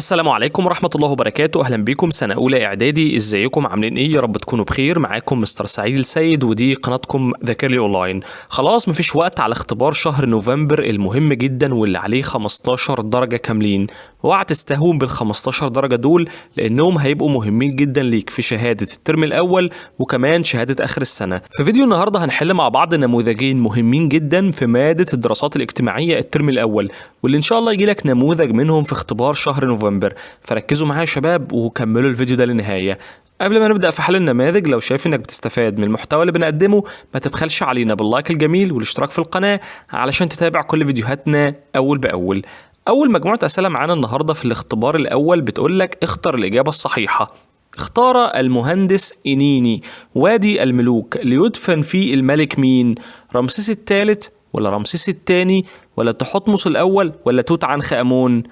السلام عليكم ورحمة الله وبركاته. أهلا بكم سنة أولى إعدادي. إزيكم عاملين إيه؟ يا رب تكونوا بخير. معاكم مستر سعيد السيد ودي قناتكم ذاكر لي أونلاين. خلاص مفيش وقت على اختبار شهر نوفمبر المهم جدا واللي عليه 15 درجة كاملين. اوعى تستهون بال 15 درجة دول لأنهم هيبقوا مهمين جدا ليك في شهادة الترم الأول وكمان شهادة آخر السنة. في فيديو النهاردة هنحل مع بعض نموذجين مهمين جدا في مادة الدراسات الاجتماعية الترم الأول، واللي إن شاء الله يجيلك نموذج منهم في اختبار شهر نوفمبر. فركزوا معايا يا شباب وكملوا الفيديو ده للنهاية. قبل ما نبدأ في حل النماذج، لو شايف انك بتستفاد من المحتوى اللي بنقدمه ما تبخلش علينا باللايك الجميل والاشتراك في القناة علشان تتابع كل فيديوهاتنا أول بأول. أول مجموعة أسئلة معانا النهاردة في الاختبار الأول بتقولك اختر الإجابة الصحيحة. اختار المهندس إنيني وادي الملوك ليدفن فيه الملك مين؟ رمسيس الثالث ولا رمسيس الثاني ولا تحتمس الأول ولا توت عنخ آمون؟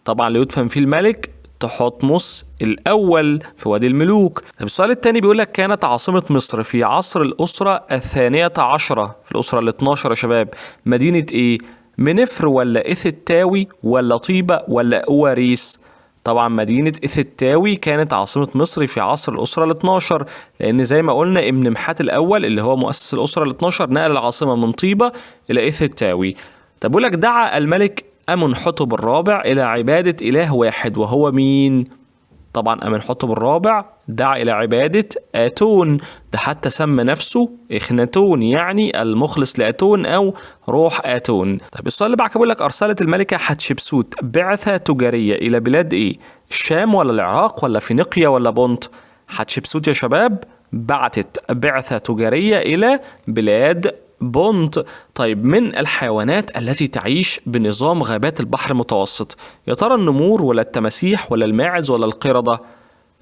طبعا ليدفن فيه الملك تحتمس الأول في وادي الملوك. طب السؤال الثاني بيقول لك كانت عاصمة مصر في عصر الأسرة الثانية عشرة، في الأسرة ال 12 يا شباب، مدينة إيه؟ منفر ولا إثيوبيا ولا طيبة ولا أواريس؟ طبعا مدينة إثيوبيا كانت عاصمة مصر في عصر الأسرة ال 12، لأن زي ما قلنا إمنمحات الأول اللي هو مؤسس الأسرة ال 12 نقل العاصمة من طيبة إلى إثيوبيا. طب بيقول لك دعا الملك أمنحتب الرابع إلى عبادة إله واحد وهو مين؟ طبعا أمنحتب الرابع دعا إلى عبادة آتون، ده حتى سمى نفسه إخناتون يعني المخلص لآتون أو روح آتون. طيب السؤال اللي بعد بيقول لك أرسلت الملكة حتشبسوت بعثة تجارية إلى بلاد إيه؟ الشام ولا العراق ولا فينيقيا ولا بونت؟ حتشبسوت يا شباب بعتت بعثة تجارية إلى بلاد بونت. طيب من الحيوانات التي تعيش بنظام غابات البحر المتوسط، يا ترى النمور ولا التماسيح ولا الماعز ولا القردة؟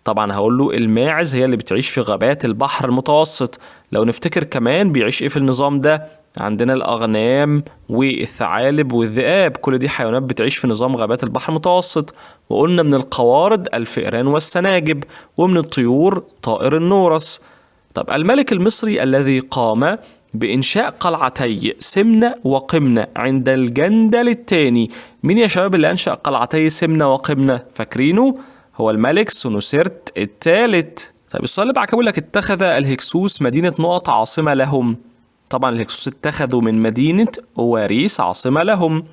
طبعا هقول له الماعز هي اللي بتعيش في غابات البحر المتوسط. لو نفتكر كمان بيعيش ايه في النظام ده، عندنا الأغنام والثعالب والذئاب، كل دي حيوانات بتعيش في نظام غابات البحر المتوسط. وقلنا من القوارض الفئران والسناجب، ومن الطيور طائر النورس. طب الملك المصري الذي قام بإنشاء قلعتي سمنة وقمنة عند الجندل الثاني، مين يا شباب اللي أنشأ قلعتي سمنة وقمنة؟ فاكرينه؟ هو الملك سنوسرت الثالث. طيب السؤال اللي بعد بيقول لك اتخذ الهكسوس مدينة نقط عاصمة لهم. طبعا الهكسوس اتخذوا من مدينة أواريس عاصمة لهم.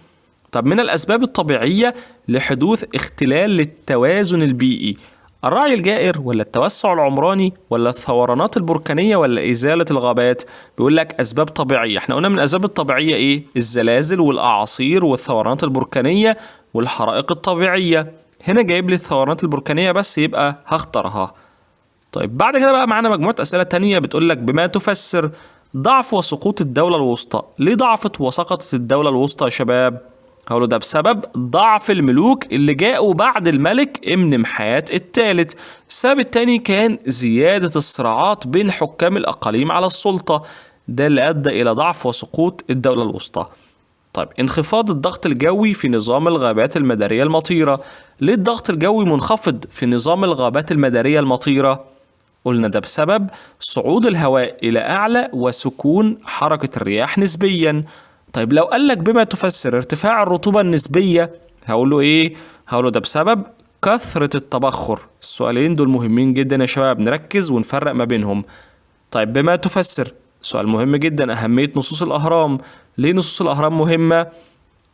طب من الأسباب الطبيعية لحدوث اختلال للتوازن البيئي، الرعي الجائر ولا التوسع العمراني ولا الثورانات البركانية ولا إزالة الغابات؟ بيقول لك أسباب طبيعية. احنا قلنا من الأسباب الطبيعية إيه؟ الزلازل والأعاصير والثورانات البركانية والحرائق الطبيعية. هنا جايب لي الثورانات البركانية بس، يبقى هختارها. طيب بعد كده بقى معانا مجموعة أسئلة تانية بتقول لك بما تفسر ضعف وسقوط الدولة الوسطى. ليه ضعفت وسقطت الدولة الوسطى يا شباب؟ هقوله ده بسبب ضعف الملوك اللي جاءوا بعد الملك امنمحات الثالث. السبب الثاني كان زيادة الصراعات بين حكام الأقاليم على السلطة، ده اللي أدى إلى ضعف وسقوط الدولة الوسطى. طيب انخفاض الضغط الجوي في نظام الغابات المدارية المطيرة. ليه الضغط الجوي منخفض في نظام الغابات المدارية المطيرة؟ قلنا ده بسبب صعود الهواء إلى أعلى وسكون حركة الرياح نسبيا. طيب لو قالك بما تفسر ارتفاع الرطوبة النسبية، هقوله ايه؟ هقوله ده بسبب كثرة التبخر. السؤالين دول مهمين جدا يا شباب، نركز ونفرق ما بينهم. طيب بما تفسر سؤال مهم جدا، أهمية نصوص الأهرام. ليه نصوص الأهرام مهمة؟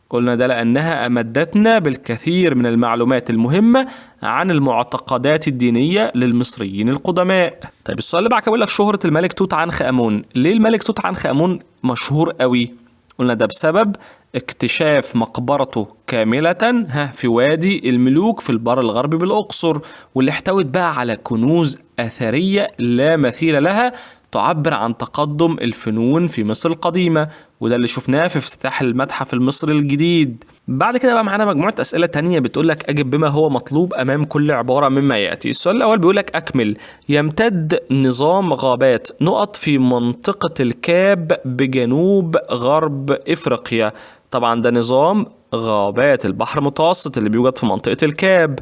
قلنا ده لأنها أمدتنا بالكثير من المعلومات المهمة عن المعتقدات الدينية للمصريين القدماء. طيب السؤال اللي بعد بيقول لك شهرة الملك توت عنخ آمون. ليه الملك توت عنخ آمون مشهور قوي؟ قلنا ده بسبب اكتشاف مقبرته كاملة في وادي الملوك في البر الغربي بالأقصر، واللي احتوت بقى على كنوز أثرية لا مثيل لها تعبر عن تقدم الفنون في مصر القديمة، وده اللي شفناه في افتتاح المتحف المصري الجديد. بعد كده بقى معانا مجموعة أسئلة تانية بتقولك أجب بما هو مطلوب أمام كل عبارة مما يأتي. السؤال الأول بيقولك أكمل. يمتد نظام غابات نقط في منطقة الكاب بجنوب غرب إفريقيا. طبعا ده نظام غابات البحر المتوسط اللي بيوجد في منطقة الكاب.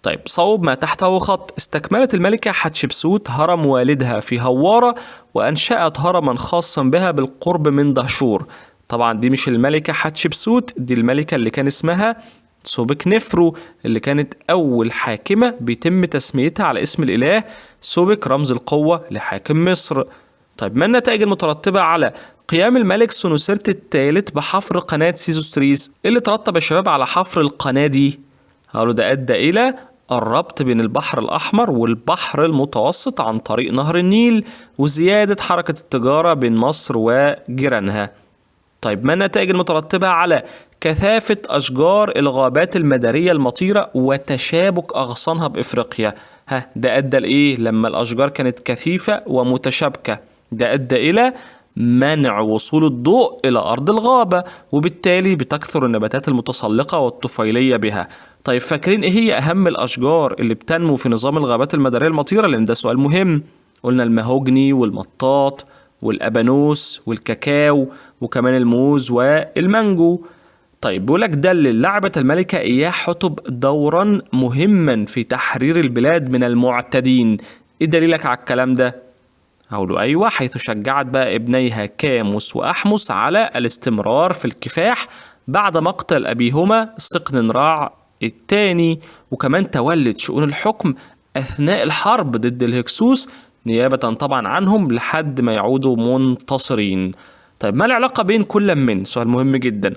طيب صوب ما تحته خط. استكملت الملكة حتشبسوت هرم والدها في هوارة وأنشأت هرما خاصا بها بالقرب من دهشور. طبعا دي مش الملكة حتشبسوت، دي الملكة اللي كان اسمها سوبك نفرو اللي كانت أول حاكمة بيتم تسميتها على اسم الإله سوبك رمز القوة لحاكم مصر. طيب ما النتائج المترتبة على قيام الملك سنوسرت الثالث بحفر قناة سيزوستريس؟ اللي ترتب يا شباب على حفر القناة دي قالوا ده أدى إلى الربط بين البحر الأحمر والبحر المتوسط عن طريق نهر النيل وزيادة حركة التجارة بين مصر وجيرانها. طيب ما النتائج المترتبة على كثافة أشجار الغابات المدارية المطيرة وتشابك أغصانها بإفريقيا؟ ده أدى لإيه؟ لما الأشجار كانت كثيفة ومتشابكة ده أدى إلى منع وصول الضوء إلى أرض الغابة، وبالتالي بتكثر النباتات المتسلقة والطفيلية بها. طيب فاكرين إيه هي أهم الأشجار اللي بتنمو في نظام الغابات المدارية المطيرة؟ لأن ده سؤال مهم. قلنا المهوجني والمطاط والأبانوس والكاكاو وكمان الموز والمانجو. طيب بيقولك دلل لعبت الملكة إياه حتب دورا مهما في تحرير البلاد من المعتدين. إيه دليلك على الكلام ده؟ أقوله أيوة، حيث شجعت بقى ابنيها كاموس وأحمس على الاستمرار في الكفاح بعد مقتل أبيهما سقننراع الثاني، وكمان تولت شؤون الحكم أثناء الحرب ضد الهكسوس نيابة طبعا عنهم لحد ما يعودوا منتصرين. طيب ما العلاقة بين كل من؟ سؤال مهم جدا.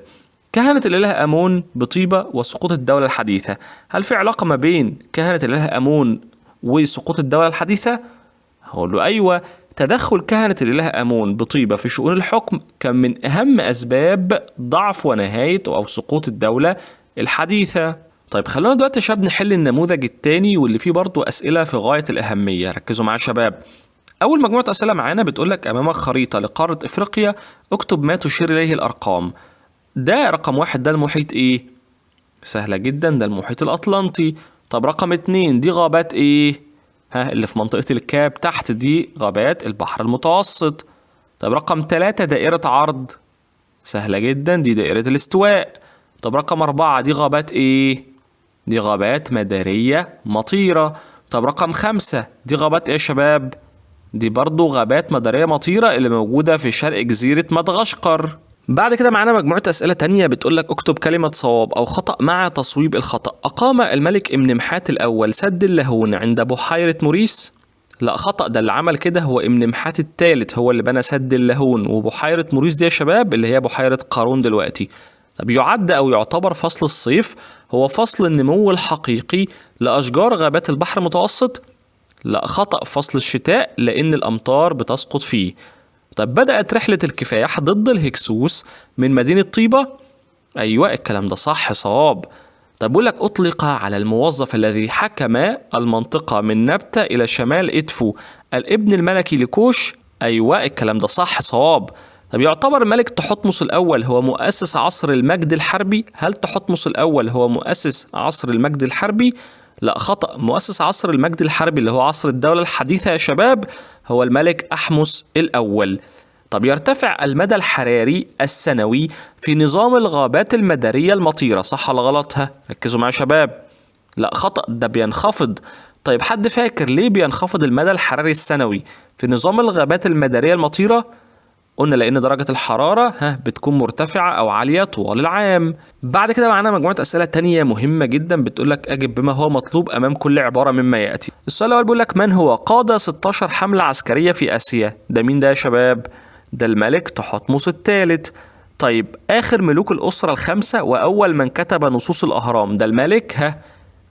كهنة الإله أمون بطيبة وسقوط الدولة الحديثة، هل في علاقة ما بين كهنة الإله أمون وسقوط الدولة الحديثة؟ هقول له أيوة، تدخل كهنة الإله أمون بطيبة في شؤون الحكم كان من أهم أسباب ضعف ونهاية أو سقوط الدولة الحديثة. طيب خلونا دلوقتي يا شباب نحل النموذج التاني واللي فيه برضو أسئلة في غاية الأهمية. ركزوا معايا شباب. أول مجموعة أسئلة معانا بتقولك أمامك خريطة لقارة إفريقيا، اكتب ما تشير إليه الأرقام. ده رقم 1 ده المحيط إيه؟ سهلة جدا، ده المحيط الأطلنطي. طب رقم 2 دي غابات إيه؟ اللي في منطقة الكاب تحت دي غابات البحر المتوسط. طب رقم 3 دائرة عرض، سهلة جدا، دي دائرة الاستواء. طب رقم 4 دي غابات إيه؟ دي غابات مدارية مطيرة. طب رقم 5 دي غابات إيه يا شباب؟ دي برضو غابات مدارية مطيرة اللي موجودة في شرق جزيرة مدغشقر. بعد كده معانا مجموعة أسئلة تانية بتقولك اكتب كلمة صواب أو خطأ مع تصويب الخطأ. أقام الملك إمنمحات الأول سد اللاهون عند بحيرة موريس؟ لا خطأ، ده اللي عمل كده هو إمنمحات الثالث، هو اللي بنى سد اللاهون، وبحيرة موريس دي يا شباب اللي هي بحيرة قارون دلوقتي. طب يعد أو يعتبر فصل الصيف هو فصل النمو الحقيقي لأشجار غابات البحر المتوسط؟ لا خطأ، فصل الشتاء لأن الأمطار بتسقط فيه. طب بدأت رحلة الكفاح ضد الهكسوس من مدينة طيبة؟ أيوة الكلام ده صح، صواب. طب بقول لك أطلق على الموظف الذي حكم المنطقة من نبتة إلى شمال إدفو الابن الملكي لكوش؟ أيوة الكلام ده صح، صواب. طب يعتبر الملك تحتمس الأول هو مؤسس عصر المجد الحربي؟ هل تحتمس الأول هو مؤسس عصر المجد الحربي؟ لا خطأ، مؤسس عصر المجد الحربي اللي هو عصر الدولة الحديثة يا شباب هو الملك أحمس الأول. طب يرتفع المدى الحراري السنوي في نظام الغابات المدارية المطيرة، صح ولا غلط؟ ركزوا معايا يا شباب. لا خطأ، ده بينخفض. طيب حد فاكر ليه بينخفض المدى الحراري السنوي في نظام الغابات المدارية المطيرة؟ قلنا لأن درجة الحرارة بتكون مرتفعة أو عالية طوال العام. بعد كده معانا مجموعة أسئلة تانية مهمة جدا بتقولك أجب بما هو مطلوب أمام كل عبارة مما يأتي. السؤال الأول بيقولك من هو قاد 16 حملة عسكرية في آسيا؟ ده مين ده يا شباب؟ ده الملك تحتمس الثالث. طيب آخر ملوك الأسرة الخمسة وأول من كتب نصوص الأهرام؟ ده الملك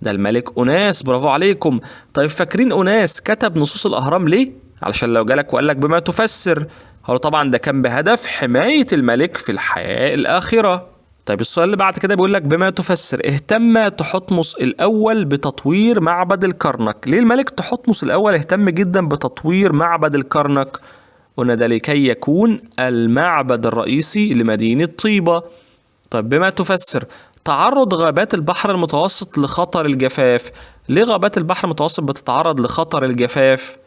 ده الملك أوناس، برافو عليكم. طيب فاكرين أوناس كتب نصوص الأهرام ليه؟ علشان لو جالك وقالك بما تفسر، هو طبعا ده كان بهدف حماية الملك في الحياة الآخرة. طيب السؤال اللي بعد كده بيقول لك بما تفسر اهتم تحتمس الأول بتطوير معبد الكرنك؟ ليه الملك تحتمس الأول اهتم جدا بتطوير معبد الكرنك؟ قلنا ده لكي يكون المعبد الرئيسي لمدينة طيبة. طيب بما تفسر تعرض غابات البحر المتوسط لخطر الجفاف؟ ليه غابات البحر المتوسط بتتعرض لخطر الجفاف؟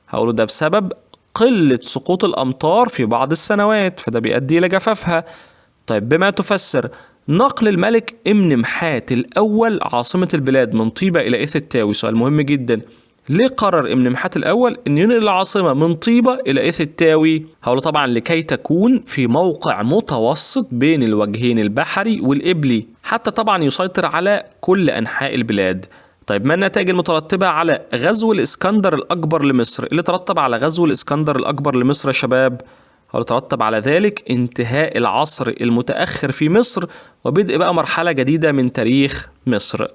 هقوله ده بسبب قلة سقوط الأمطار في بعض السنوات، فده بيؤدي إلى جفافها. طيب بما تفسر نقل الملك إمنمحات الأول عاصمة البلاد من طيبة إلى إيث التاوي؟ سؤال مهم جدا. ليه قرر إمنمحات الأول أن ينقل العاصمة من طيبة إلى إيث التاوي؟ هقوله طبعا لكي تكون في موقع متوسط بين الوجهين البحري والإبلي، حتى طبعا يسيطر على كل أنحاء البلاد. طيب ما النتائج المترتبة على غزو الإسكندر الأكبر لمصر؟ اللي ترتب على غزو الإسكندر الأكبر لمصر يا شباب هو ترتب على ذلك انتهاء العصر المتأخر في مصر وبدء بقى مرحلة جديدة من تاريخ مصر.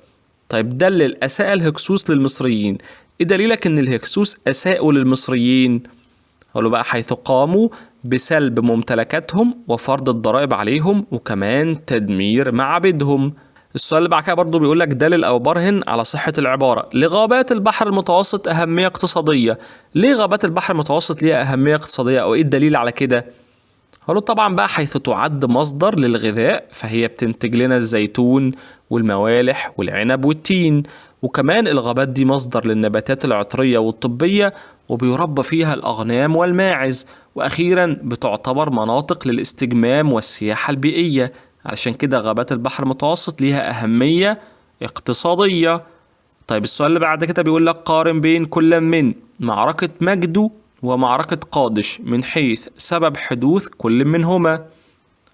طيب دلل أساء الهكسوس للمصريين. إيه دليلك إن الهكسوس أساءوا للمصريين؟ قالوا بقى حيث قاموا بسلب ممتلكاتهم وفرض الضرائب عليهم وكمان تدمير معابدهم. السؤال اللي بعد كده برضه بيقول لك دلل أو برهن على صحة العبارة. لغابات البحر المتوسط أهمية اقتصادية. ليه غابات البحر المتوسط ليها أهمية اقتصادية أو إيه الدليل على كده؟ قالوا طبعا بقى حيث تعد مصدر للغذاء فهي بتنتج لنا الزيتون والموالح والعنب والتين، وكمان الغابات دي مصدر للنباتات العطرية والطبية وبيربى فيها الأغنام والماعز، وأخيرا بتعتبر مناطق للاستجمام والسياحة البيئية. علشان كده غابات البحر المتوسط ليها أهمية اقتصادية. طيب السؤال اللي بعد كده بيقول لك قارن بين كل من معركة مجدو ومعركة قادش من حيث سبب حدوث كل منهما.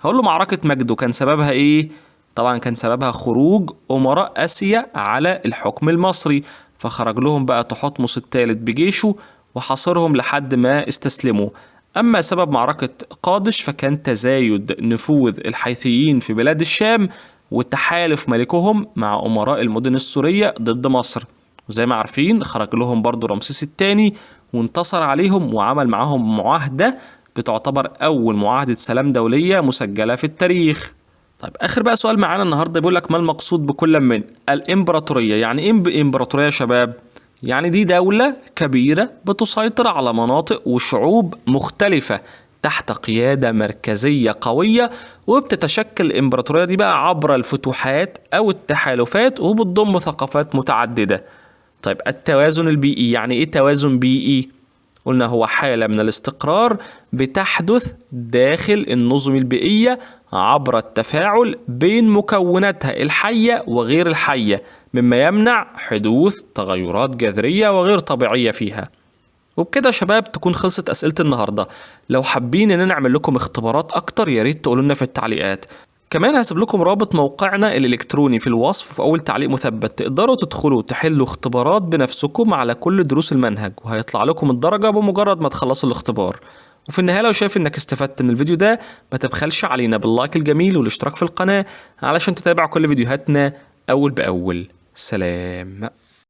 هقول له معركة مجدو كان سببها ايه؟ طبعا كان سببها خروج أمراء آسيا على الحكم المصري، فخرج لهم بقى تحتمس الثالث بجيشه وحاصرهم لحد ما استسلموا. أما سبب معركة قادش فكان تزايد نفوذ الحيثيين في بلاد الشام وتحالف ملكهم مع أمراء المدن السورية ضد مصر، وزي ما عارفين خرج لهم برضو رمسيس الثاني وانتصر عليهم وعمل معاهم معاهدة بتعتبر أول معاهدة سلام دولية مسجلة في التاريخ. طيب آخر بقى سؤال معانا النهاردة بيقول لك ما المقصود بكل من الإمبراطورية؟ يعني إيه إمبراطورية يا شباب؟ يعني دي دولة كبيرة بتسيطر على مناطق وشعوب مختلفة تحت قيادة مركزية قوية، وبتتشكل الإمبراطورية دي بقى عبر الفتوحات أو التحالفات وبتضم ثقافات متعددة. طيب التوازن البيئي، يعني إيه توازن بيئي؟ قلنا هو حالة من الاستقرار بتحدث داخل النظم البيئية عبر التفاعل بين مكوناتها الحية وغير الحية، مما يمنع حدوث تغيرات جذرية وغير طبيعية فيها. وبكده يا شباب تكون خلصت أسئلة النهاردة. لو حابين إننا نعمل لكم اختبارات أكتر ياريت تقولوا لنا في التعليقات. كمان هسيب لكم رابط موقعنا الإلكتروني في الوصف وفي أول تعليق مثبت، تقدروا تدخلوا تحلوا اختبارات بنفسكم على كل دروس المنهج وهيطلع لكم الدرجة بمجرد ما تخلصوا الاختبار. وفي النهاية لو شايف إنك استفدت من الفيديو ده ما تبخلش علينا باللايك الجميل والاشتراك في القناة علشان تتابع كل فيديوهاتنا أول بأول. سلام.